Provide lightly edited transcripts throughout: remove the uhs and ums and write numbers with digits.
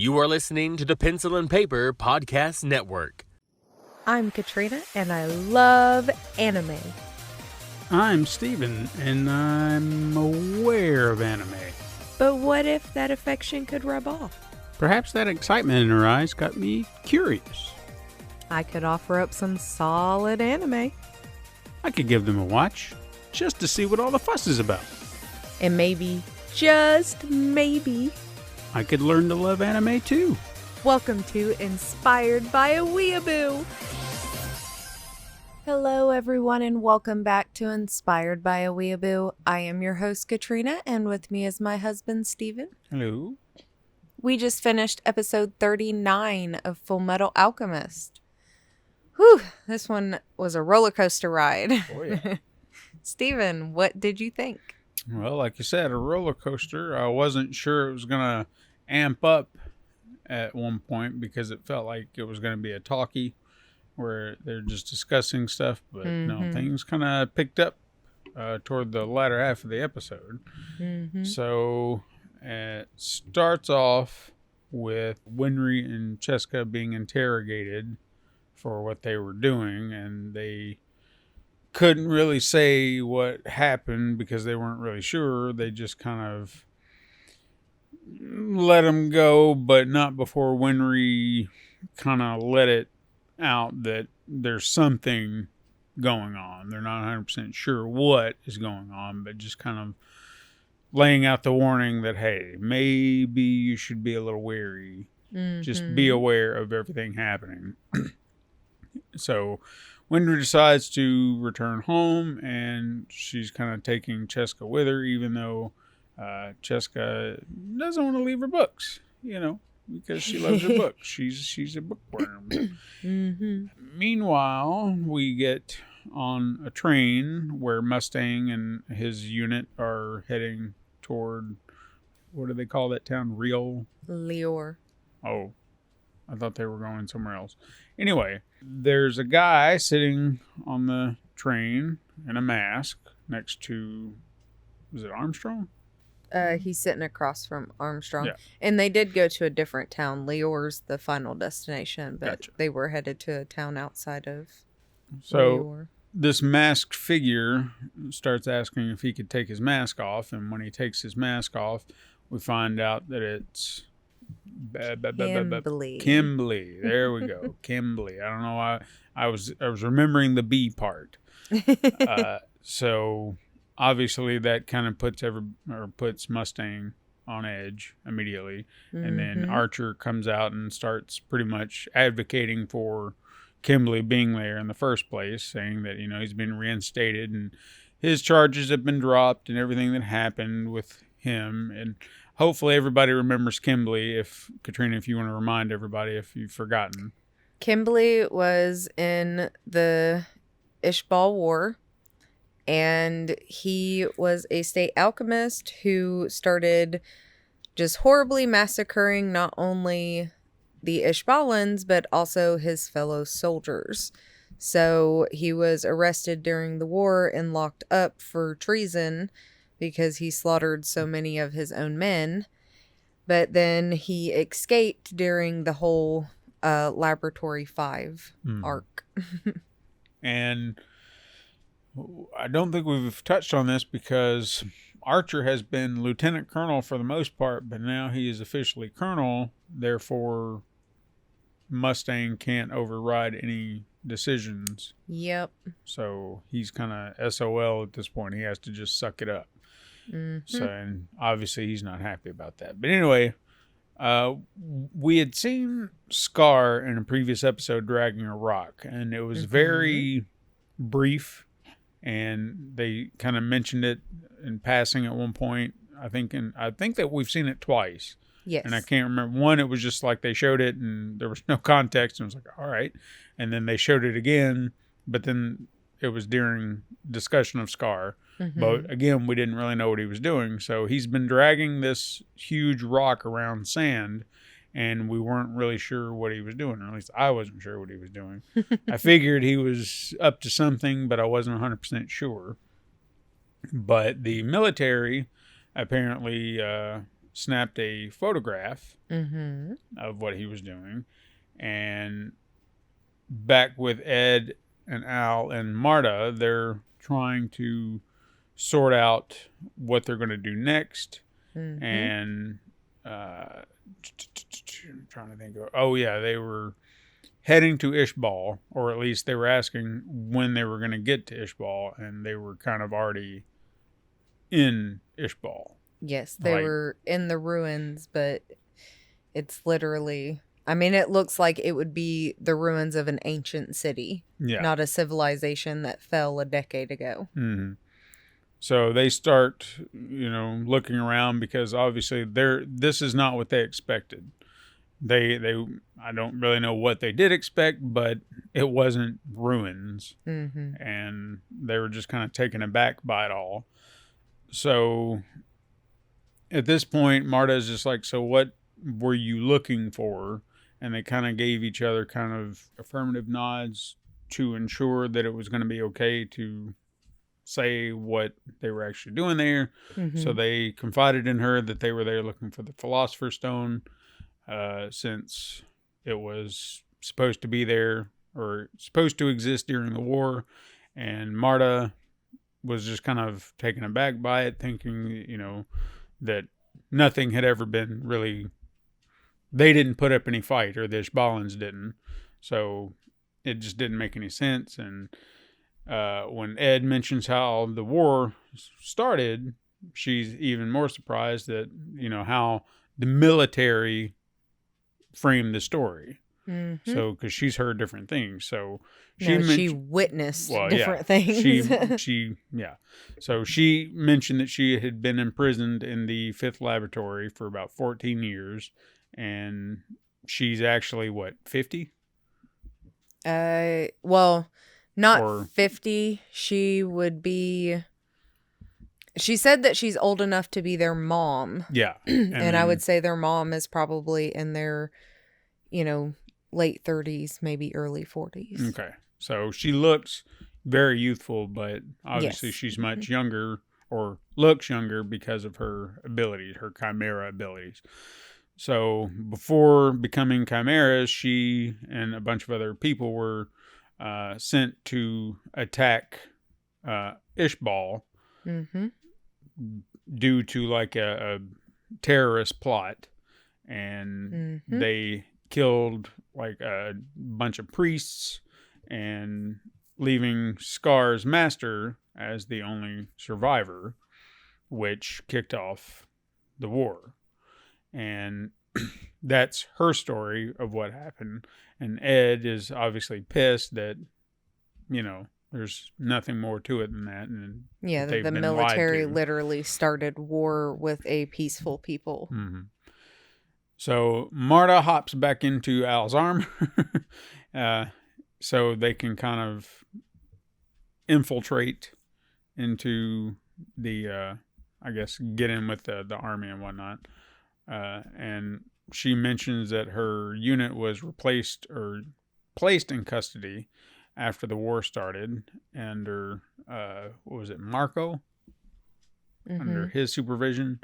You are listening to the Pencil and Paper Podcast Network. I'm Katrina, and I love anime. I'm Steven, and I'm aware of anime. But what if that affection could rub off? Perhaps that excitement in her eyes got me curious. I could offer up some solid anime. I could give them a watch, just to see what all the fuss is about. And maybe, just maybe, I could learn to love anime too. welcome to Inspired by a Weeaboo. Hello everyone and welcome back to Inspired by a Weeaboo. I am your host Katrina, and with me is my husband Steven. Hello. We just finished episode 39 of Fullmetal Alchemist. Whew, this one was a roller coaster ride. Oh yeah. Steven, what did you think? Well, like you said, a roller coaster. I wasn't sure it was going to amp up at one point because it felt like it was going to be a talkie where they're just discussing stuff. But no, things kind of picked up toward the latter half of the episode. So it starts off with Winry and Cheska being interrogated for what they were doing, and they couldn't really say what happened because they weren't really sure. They just kind of let him go, but not before Winry kind of let it out that there's something going on. They're not 100% sure what is going on, but just kind of laying out the warning that, hey, maybe you should be a little wary. Just be aware of everything happening. So Winry decides to return home, and she's kind of taking Cheska with her, even though Cheska doesn't want to leave her books, because she loves her books. She's a bookworm. Meanwhile, we get on a train where Mustang and his unit are heading toward, what do they call that town? Lior. Oh, I thought they were going somewhere else. Anyway, there's a guy sitting on the train in a mask next to, was it Armstrong? He's sitting across from Armstrong. Yeah. And they did go to a different town. Lior's the final destination, but Gotcha. they were headed to a town outside of So Lior. this masked figure starts asking if he could take his mask off, and when he takes his mask off, we find out that it's Kimblee. Kimblee. There we go. Kimblee. I don't know why I was remembering the B part. So obviously that kind of puts Mustang on edge immediately. And then Archer comes out and starts pretty much advocating for Kimblee being there in the first place, saying that, he's been reinstated and his charges have been dropped and everything that happened with him. And hopefully everybody remembers Kimblee. Katrina, if you want to remind everybody if you've forgotten. Kimblee was in the Ishbal War, and he was a state alchemist who started just horribly massacring not only the Ishbalans, but also his fellow soldiers. So he was arrested during the war and locked up for treason because he slaughtered so many of his own men. But then he escaped during the whole Laboratory 5 arc. And I don't think we've touched on this because Archer has been lieutenant colonel for the most part, but now he is officially colonel. Therefore, Mustang can't override any decisions. Yep. So he's kind of SOL at this point. He has to just suck it up. So, and obviously he's not happy about that. But anyway, we had seen Scar in a previous episode dragging a rock, and it was very brief, and they kind of mentioned it in passing at one point. I think that we've seen it twice. Yes. And I can't remember. One, it was just like they showed it and there was no context, and it was like, all right. And then they showed it again, but then it was during discussion of Scar. But again, we didn't really know what he was doing. So he's been dragging this huge rock around sand, and we weren't really sure what he was doing, or at least I wasn't sure what he was doing. I figured he was up to something, but I wasn't 100% sure. But the military apparently snapped a photograph Mm-hmm. of what he was doing. And back with Ed and Al and Marta, they're trying to sort out what they're going to do next. Mm-hmm. And I'm trying to think of, oh yeah, they were heading to Ishbal, or at least they were asking when they were going to get to Ishbal, and they were kind of already in Ishbal. Yes, they Like- were in the ruins, but it's literally, I mean, it looks like it would be the ruins of an ancient city, Yeah. not a civilization that fell a decade ago. Mm-hmm. So they start, looking around because obviously this is not what they expected. They I don't really know what they did expect, but it wasn't ruins, Mm-hmm. and they were just kind of taken aback by it all. So at this point, Marta is just like, so what were you looking for? And they kind of gave each other kind of affirmative nods to ensure that it was going to be okay to say what they were actually doing there. Mm-hmm. So they confided in her that they were there looking for the Philosopher's Stone, since it was supposed to be there or supposed to exist during the war. And Marta was just kind of taken aback by it, thinking, that nothing had ever been really, they didn't put up any fight, or the Ishbalans didn't. So it just didn't make any sense. And when Ed mentions how the war started, she's even more surprised that, how the military framed the story. Mm-hmm. So, because she's heard different things. So She witnessed different things. So she mentioned that she had been imprisoned in the 5th laboratory for about 14 years. And she's actually, 50? Well, not Or- 50. She would be. She said that she's old enough to be their mom. Yeah. And I would say their mom is probably in their, late 30s, maybe early 40s. Okay. So she looks very youthful, but obviously Yes. she's much younger, or looks younger, because of her abilities, her chimera abilities. So before becoming chimeras, she and a bunch of other people were sent to attack Ishbal Mm-hmm. due to like a terrorist plot. And Mm-hmm. they killed like a bunch of priests, and leaving Scar's master as the only survivor, which kicked off the war. And that's her story of what happened. And Ed is obviously pissed that, there's nothing more to it than that. And Yeah, they've the been military lied to. literally started war with a peaceful people. Mm-hmm. So Marta hops back into Al's armor, so they can kind of infiltrate into the, get in with the army and whatnot. And she mentions that her unit was replaced or placed in custody after the war started under, Marco? Mm-hmm. Under his supervision.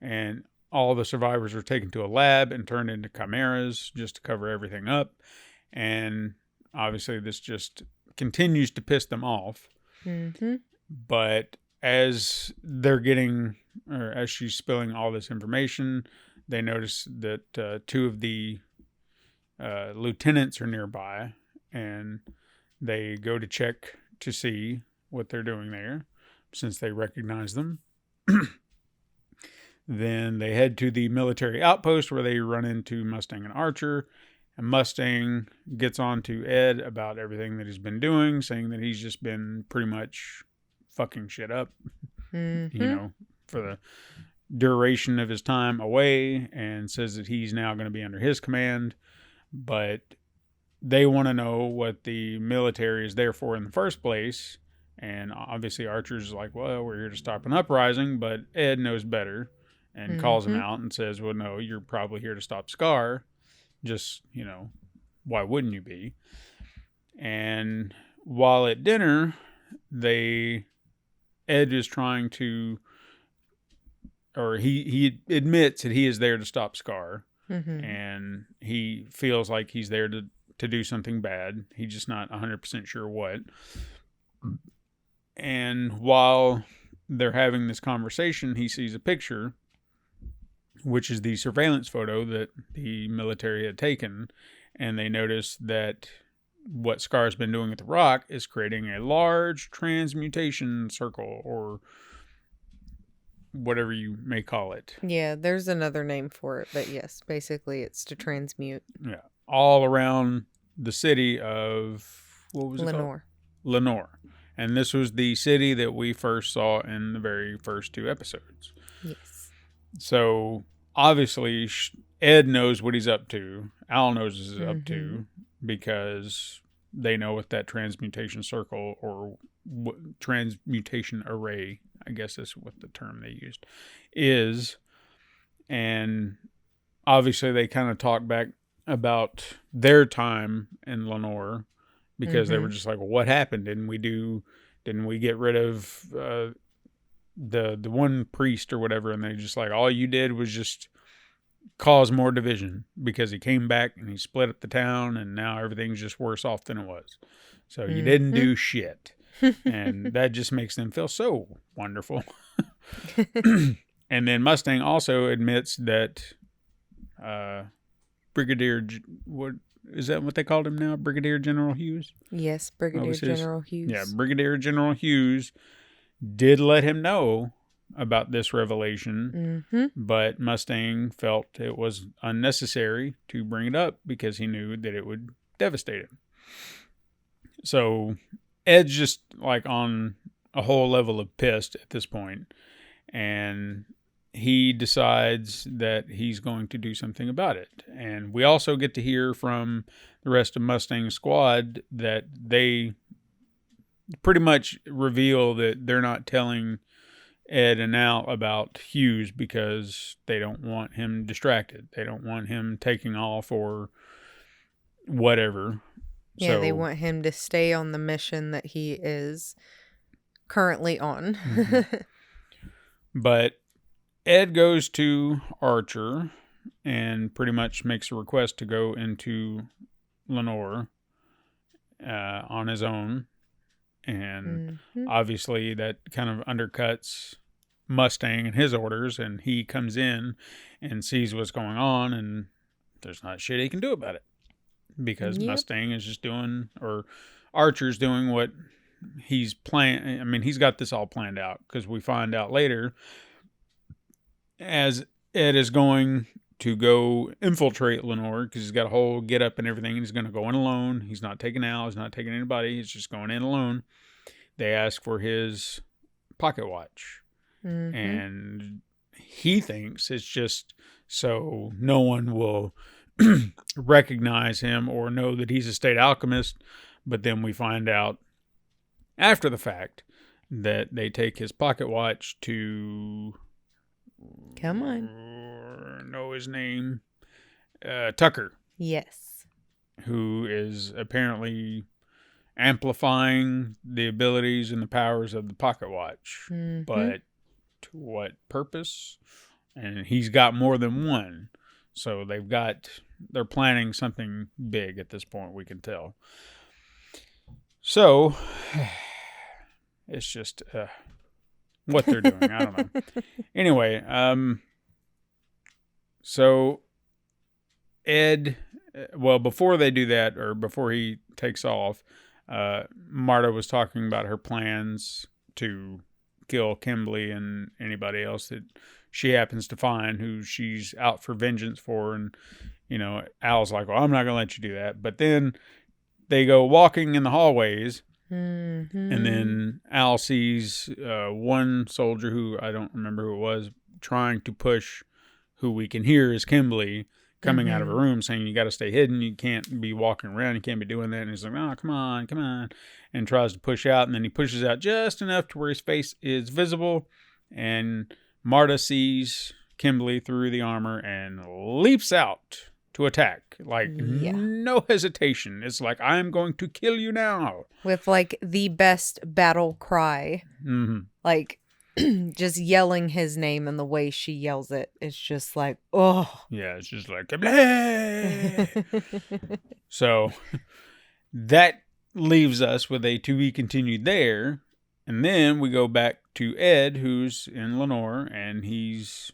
And all the survivors were taken to a lab and turned into chimeras just to cover everything up. And obviously this just continues to piss them off. Mm-hmm. But as they're getting, or as she's spilling all this information, they notice that 2 of the lieutenants are nearby, and they go to check to see what they're doing there, since they recognize them. Then they head to the military outpost, where they run into Mustang and Archer. And Mustang gets on to Ed about everything that he's been doing, saying that he's just been pretty much fucking shit up, Mm-hmm. for the duration of his time away, and says that he's now going to be under his command. But they want to know what the military is there for in the first place. And obviously Archer's like, well, we're here to stop an uprising, but Ed knows better and calls him out and says, well, no, you're probably here to stop Scar. Just, why wouldn't you be? And while at dinner, Ed is trying to or he admits that he is there to stop Scar, Mm-hmm. and he feels like he's there to do something bad. He's just not 100% sure what. And while they're having this conversation, he sees a picture, which is the surveillance photo that the military had taken, and they notice that what Scar's been doing at the rock is creating a large transmutation circle, or whatever you may call it. Yeah, there's another name for it, but yes, basically it's to transmute. Yeah. All around the city of, what was it called? Lenore. Lenore. And this was the city that we first saw in the very first 2 episodes. Yes. So, obviously, Ed knows what he's up to. Al knows what he's up to, because they know what that transmutation circle, or transmutation array, I guess that's what the term they used, is. And obviously they kind of talk back about their time in Lenore, because they were just like, well, what happened? Didn't we get rid of the one priest or whatever? And they just like, all you did was just cause more division, because he came back and he split up the town, and now everything's just worse off than it was. So you didn't do shit. And that just makes them feel so wonderful. And then Mustang also admits that Brigadier, what is that what they called him now? Brigadier General Hughes? Yes, Brigadier General Hughes. Yeah, Brigadier General Hughes did let him know about this revelation, but Mustang felt it was unnecessary to bring it up because he knew that it would devastate him. So Ed's just like on a whole level of pissed at this point, and he decides that he's going to do something about it. And we also get to hear from the rest of Mustang's squad that they pretty much reveal that they're not telling Ed and Al about Hughes because they don't want him distracted. They don't want him taking off or whatever. Yeah, So, they want him to stay on the mission that he is currently on. But Ed goes to Archer and pretty much makes a request to go into Lenore on his own. And obviously that kind of undercuts Mustang and his orders, and he comes in and sees what's going on, and there's not shit he can do about it, because Mustang is just doing, or Archer's doing what he's planned. I mean, he's got this all planned out, because we find out later, as Ed is going to go infiltrate Lenore, because he's got a whole get up and everything, and he's going to go in alone. He's not taking Al, he's not taking anybody, he's just going in alone. They ask for his pocket watch, and he thinks it's just so no one will recognize him or know that he's a state alchemist. But then we find out after the fact that they take his pocket watch to, Come on, know his name, Tucker. Yes. Who is apparently amplifying the abilities and the powers of the pocket watch. But to what purpose? And he's got more than one. So they're planning something big at this point, we can tell. So it's just what they're doing. I don't know. Anyway, so Ed, well, before they do that, or before he takes off, Marta was talking about her plans to kill Kimblee and anybody else that she happens to find who she's out for vengeance for. And, Al's like, well, I'm not going to let you do that. But then they go walking in the hallways, and then Al sees one soldier who I don't remember who it was, trying to push who we can hear is Kimblee, coming out of a room saying, you got to stay hidden. You can't be walking around. You can't be doing that. And he's like, oh, come on. And tries to push out. And then he pushes out just enough to where his face is visible. And Marta sees Kimblee through the armor and leaps out to attack. Like, no hesitation. It's like, I'm going to kill you now. With like the best battle cry. Like, just yelling his name and the way she yells it, it's just like, oh. Yeah, it's just like, Kimblee! So that leaves us with a to be continued there. And then we go back to Ed, who's in Lenore, and he's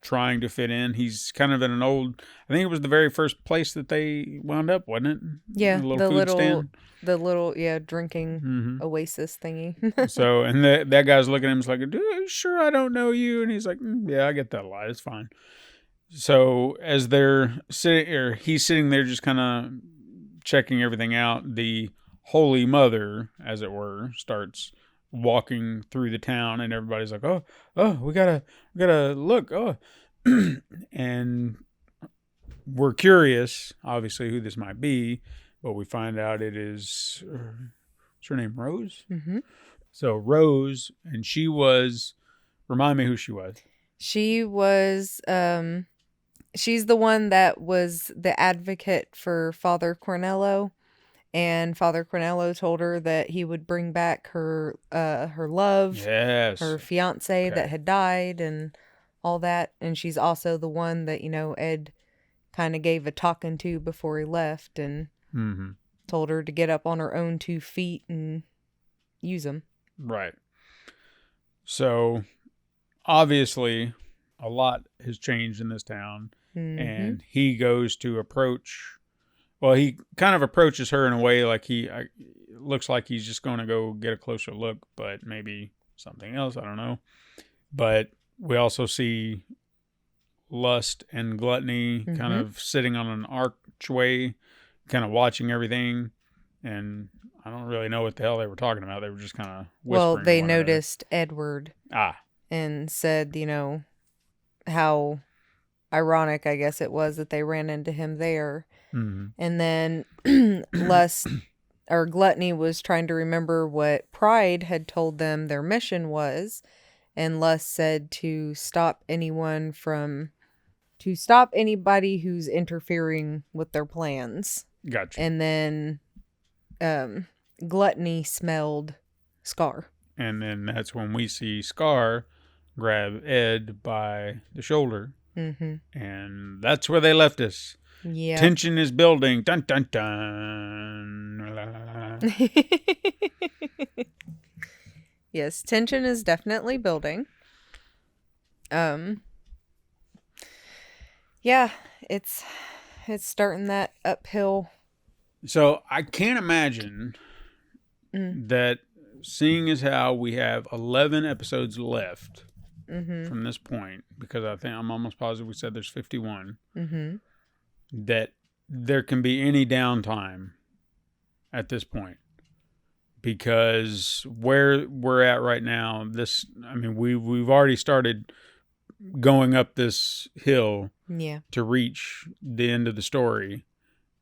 trying to fit in. He's kind of in an old, I think it was the very first place that they wound up, wasn't it? Yeah, the little drinking oasis thingy. So, and that guy's looking at him, like, sure, I don't know you. And he's like, yeah, I get that a lot. It's fine. So as they're sitting, or he's sitting there just kind of checking everything out, the Holy Mother, as it were, starts walking through the town, and everybody's like, oh, we gotta look, and we're curious, obviously, who this might be, but we find out it is, what's her name, Rose? Mm-hmm. So Rose, and she was, remind me who she was. She was, she's the one that was the advocate for Father Cornello. And Father Cornello told her that he would bring back her love, yes, her fiance that had died and all that. And she's also the one that, Ed kind of gave a talking to before he left and told her to get up on her own 2 feet and use them. Right. So, obviously, a lot has changed in this town. And he goes to approach... Well, he kind of approaches her in a way like looks like he's just going to go get a closer look, but maybe something else. I don't know. But we also see Lust and Gluttony kind of sitting on an archway, kind of watching everything. And I don't really know what the hell they were talking about. They were just kind of whispering. Well, they noticed Edward. And said, how ironic, I guess it was, that they ran into him there. And then Lust or Gluttony was trying to remember what Pride had told them their mission was, and Lust said to stop anybody who's interfering with their plans. Gotcha. And then Gluttony smelled Scar. And then that's when we see Scar grab Ed by the shoulder. And that's where they left us. Yeah. Tension is building. Dun, dun, dun. Yes, tension is definitely building. Yeah, it's starting that uphill. So I can't imagine that, seeing as how we have 11 episodes left from this point, because I'm almost positive we said there's 51. That there can be any downtime at this point, because where we're at right now, we've already started going up this hill to reach the end of the story,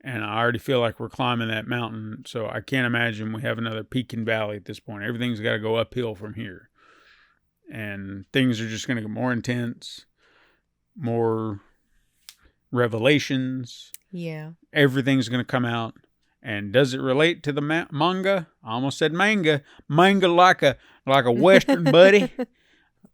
and I already feel like we're climbing that mountain, so I can't imagine we have another peak and valley at this point. Everything's got to go uphill from here, and things are just going to get more intense, more revelations. Yeah. Everything's going to come out. And does it relate to the manga? I almost said manga. Manga like a Western buddy.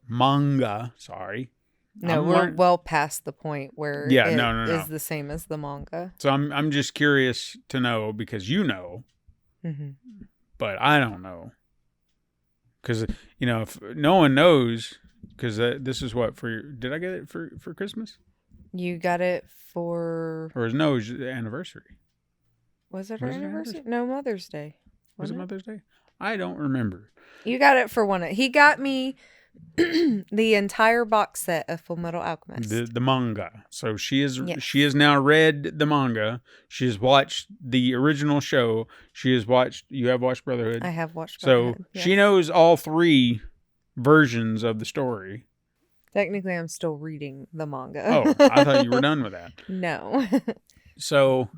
Manga. Sorry. No, we're well past the point where it no. is the same as the manga. So I'm just curious to know, because but I don't know. Because, if no one knows, because this is what, did I get it for Christmas? You got it for... Or no, it was the anniversary. Was it our anniversary? No, Mother's Day. Was it Mother's Day? I don't remember. You got it for one. He got me the entire box set of Fullmetal Alchemist. The manga. So she has now read the manga. She has watched the original show. You have watched Brotherhood? I have watched Brotherhood. So she knows all 3 versions of the story. Technically, I'm still reading the manga. Oh, I thought you were done with that. No. So,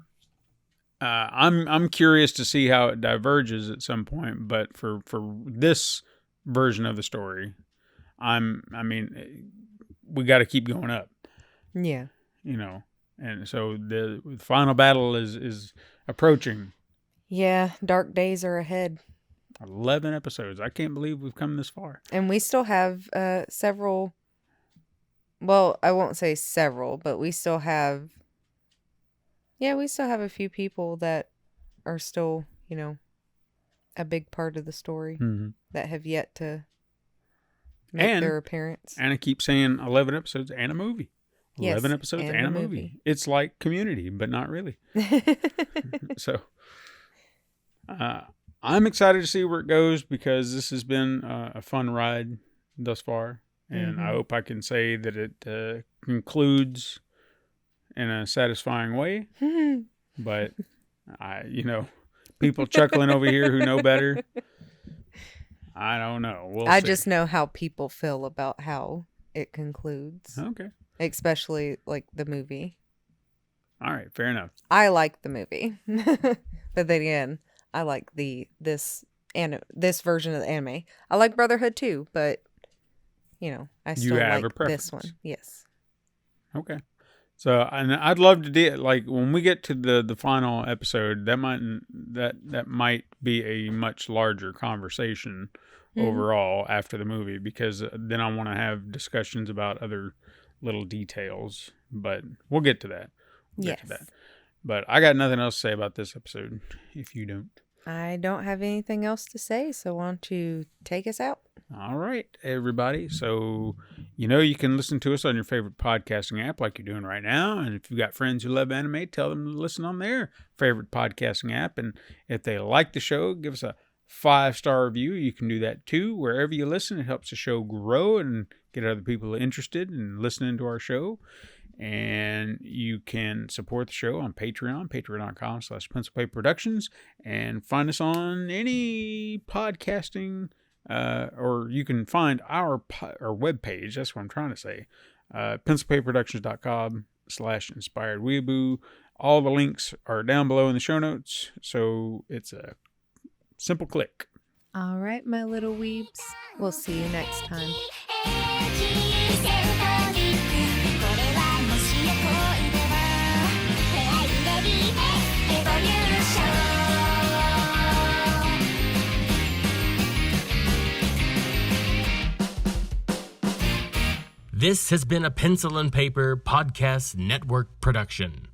I'm curious to see how it diverges at some point. But for this version of the story, we got to keep going up. Yeah. And so the final battle is approaching. Yeah, dark days are ahead. 11 episodes. I can't believe we've come this far. And we still have several. Well, I won't say several, but we still have. Yeah, we still have a few people that are still, a big part of the story that have yet to make their appearance. And I keep saying 11 episodes and a movie. 11 episodes and a movie. It's like Community, but not really. So, I'm excited to see where it goes because this has been a fun ride thus far. And I hope I can say that it concludes in a satisfying way. But, people chuckling over here who know better. I don't know. I just know how people feel about how it concludes. Okay. Especially like the movie. All right, fair enough. I like the movie. But then again, I like this version of the anime. I like Brotherhood too, but I still like this one. Yes. Okay. So, and I'd love to do like when we get to the final episode, that might be a much larger conversation overall after the movie, because then I want to have discussions about other little details, but we'll get to that. Yes. But I got nothing else to say about this episode if you don't. I don't have anything else to say, so why don't you take us out? All right, everybody. So, you can listen to us on your favorite podcasting app like you're doing right now. And if you've got friends who love anime, tell them to listen on their favorite podcasting app. And if they like the show, give us a 5-star review. You can do that too. Wherever you listen, it helps the show grow and get other people interested in listening to our show. And you can support the show on Patreon, patreon.com/pencilpaper productions, and find us on any podcasting, or you can find our webpage. That's what I'm trying to say. pencilpaperproductions.com/inspired weeaboo. All the links are down below in the show notes. So it's a simple click. All right, my little weebs. We'll see you next time. This has been a Pencil and Paper Podcast Network production.